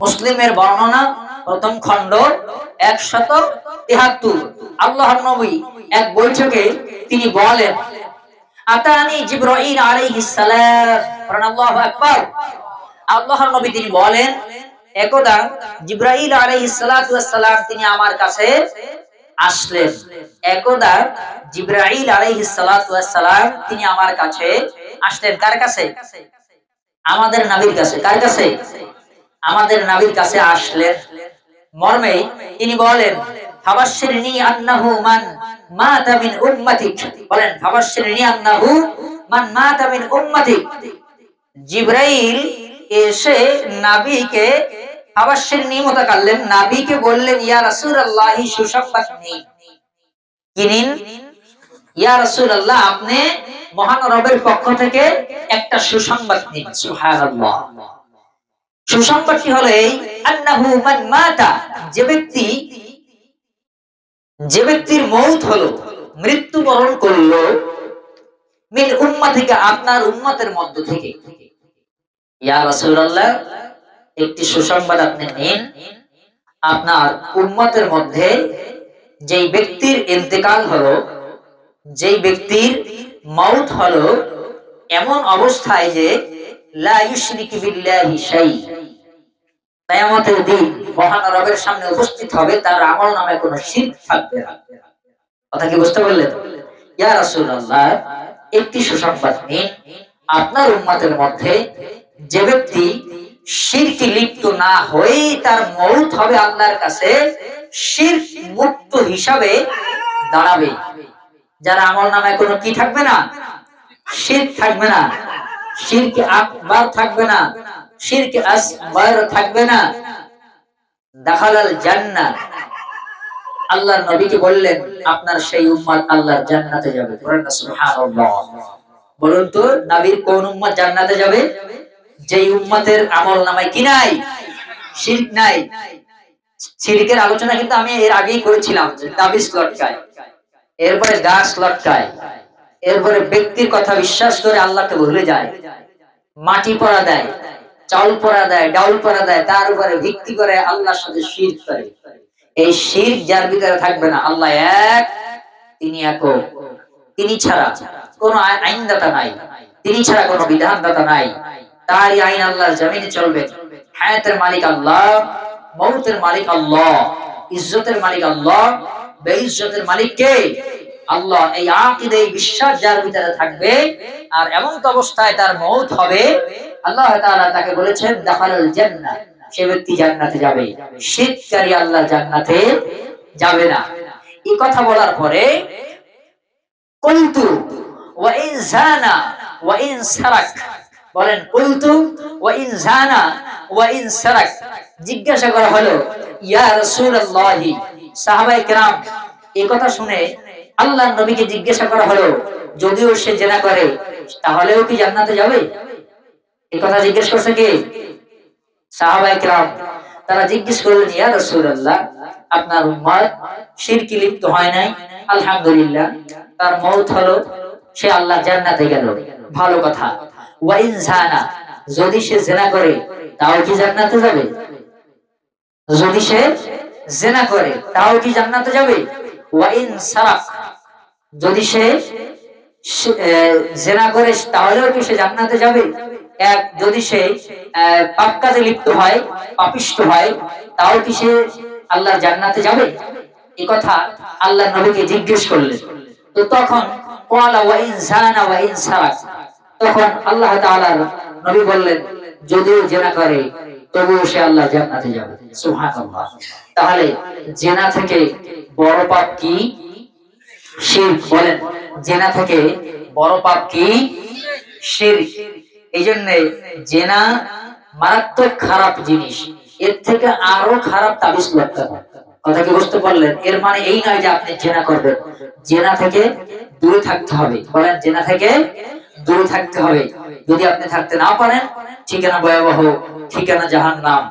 মুসলিমের বর্ণনা প্রথম খণ্ড 173। আল্লাহর নবী এক বৈঠকে তিনি বলেন, আতানি জিবরাইল আলাইহিস সালাম। আল্লাহু আকবার। আল্লাহর নবী তিনি বলেন, একদা জিবরাইল আলাইহিস সালাতু ওয়াস সালাম তিনি আমার কাছে আসলেন। একদা জিবরাইল আলাইহিস সালাতু ওয়াস সালাম তিনি আমার কাছে আসলেন। কার কাছে? আমাদের নবীর কাছে। কার কাছে? আমাদের নবীর কাছে আসলেন। মর্মে তিনি বলেন, ফাবাশশিরনি আন্নাহু মান মাতা মিন উম্মতিক। বলেন, ফাবাশশিরনি আন্নাহু মান মাতা মিন উম্মতিক। জিবরাইল এসে নবীকে ফাবাশশিরনি মুতাকাল্লিম নবীকে বললেন, ইয়া রাসূলুল্লাহ সুসংবাদ নিন। কি নিন? ইয়া রাসূলুল্লাহ আপনি মহান রবের পক্ষ থেকে একটা সুসংবাদ নিন। সুবহানাল্লাহ। সুসংবাদটি হলো এই, আন্নাহু মান মাতা, যে ব্যক্তির মউত হলো, মৃত্যুবরণ করলো, মিন উম্মতিকা আপনার উম্মতের মধ্য থেকে। ইয়া রাসূলুল্লাহ একটি সুসংবাদ আপনি নিন, আপনার উম্মতের মধ্যে যেই ব্যক্তির ইন্তেকাল হলো, যেই ব্যক্তির মউত হলো, এমন অবস্থায় যে লা ইউশরিকু বিল্লাহি শাই, কিয়ামতের দিন মহান রবের সামনে উপস্থিত হবে, তার আমলনামায় কোনো শিরক থাকবে না। কথা কি বুঝতে পারলেন? ইয়া রাসূলুল্লাহ একটি সুসংবাদ নিন, আপনার উম্মতের মধ্যে যে ব্যক্তি শিরকে লিপ্ত না হয়ে তার মউত হবে আল্লাহর কাছে শিরক মুক্ত হিসাবে দাঁড়াবে। যার আমলনামায় কোনো কি থাকবে না? শিরক থাকবে না, শিরকে আকবার থাকবে না, শিরকে আসগর থাকবে না। দাখালাল জান্নাহ। আল্লাহর নবীকে বললেন, আপনার সেই উম্মত আল্লাহর জান্নাতে যাবে। বলেন না সুবহানাল্লাহ। বলুন তো নবীর কোন উম্মত জান্নাতে যাবে? যেই উম্মতের আমলনামায় কি নাই? শিরক নাই। শিরকের আলোচনা কিন্তু আমি এর আগেই করেছিলাম, যে তাবিজ লটকায়, এরপরে গাছ লটকায়, এরপরে ব্যক্তির কথা বিশ্বাস করে আল্লাহকে ভুলে যায়, মাটি পড়া দেয়, চাউল পড়া দেয়, ডাউল পড়া দেয়, তার উপরে ভিত্তি করে আল্লাহর সাথে শিরক করে। এই শিরক যার ভিতরে থাকবে না, আল্লাহ এক, তিনি একক, তিনি ছাড়া কোনো আইনদাতা নাই, তিনি ছাড়া কোনো বিধানদাতা নাই, তারই আইন আল্লাহর জমিনে চলবে। হায়াতের মালিক আল্লাহ, মউতের মালিক আল্লাহ, ইজ্জতের মালিক আল্লাহ, বেইজ্জতের মালিক কে? আল্লাহ। এই আকীদা, এই বিশ্বাস যার ভিতরে থাকবে, আর এমন অবস্থায় তার মউত হবে, আল্লাহ তাআলা তাকে বলেছেন দাখালাল জান্নাহ, সে ব্যক্তি জান্নাতে যাবে। শিরককারী আল্লাহ জান্নাতে যাবে না। এই কথা বলার পরে কুলতু ওয়া ইন জানা ওয়া ইন সারাক। বলেন, কুলতু ওয়া ইন জানা ওয়া ইন সারাক। জিজ্ঞাসা করা হলো, ইয়া রাসূলুল্লাহ, সাহাবায়ে কেরাম এই কথা শুনে আল্লাহর নবীকে জিজ্ঞাসা করা হলো, যদিও সে জিনা করে তাহলেও কি জান্নাতে যাবে? এই কথা জিজ্ঞেস করছে কে? সাহাবায়ে কেরাম। তারা জিজ্ঞেস করলেন, ইয়া রাসূলুল্লাহ আপনার উম্মত শিরকে লিপ্ত হয় নাই, আলহামদুলিল্লাহ, তার মউত হলো, সে আল্লাহ জান্নাতে গেল, ভালো কথা। ওয়া ইন জানা, যদি সে জিনা করে তাও কি জান্নাতে যাবে? যদি সে জিনা করে তাও কি জান্নাতে যাবে? ওয়া ইন সারাক, যদি সে জিনা করে তাহলেও কি সে জান্নাতে যাবে? এক, যদি সে পাপ কাজে লিপ্ত হয়, পাপিষ্ঠ হয়, তাও কি সে আল্লাহর জান্নাতে যাবে? এই কথা আল্লাহর নবীকে জিজ্ঞেস করলেন। তো তখন ক্বালা ওয়া ইন জানা ওয়া ইন সারাক, তখন আল্লাহ তাআলার নবী বললেন, যদিও জিনা করে তবুও সে আল্লাহর জান্নাতে যাবে। সুবহানাল্লাহ। তাহলে জিনা থেকে বড় পাপ কি? শিরক। বলেন, জিনা থেকে বড় পাপ কি? শিরক। এইজন্য জিনা মারাত্মক খারাপ জিনিস, এর থেকে আরো খারাপ তাবিজ লটকানো। কথা কি বুঝতে পারলেন? এর মানে এই নয় যে আপনি জিনা করবেন, জিনা থেকে দূরে থাকতে হবে। বলেন, জিনা থেকে দূরে থাকতে হবে। যদি আপনি থাকতে না পারেন, ঠিকানা ভয়াবহ, ঠিকানা জাহান্নাম।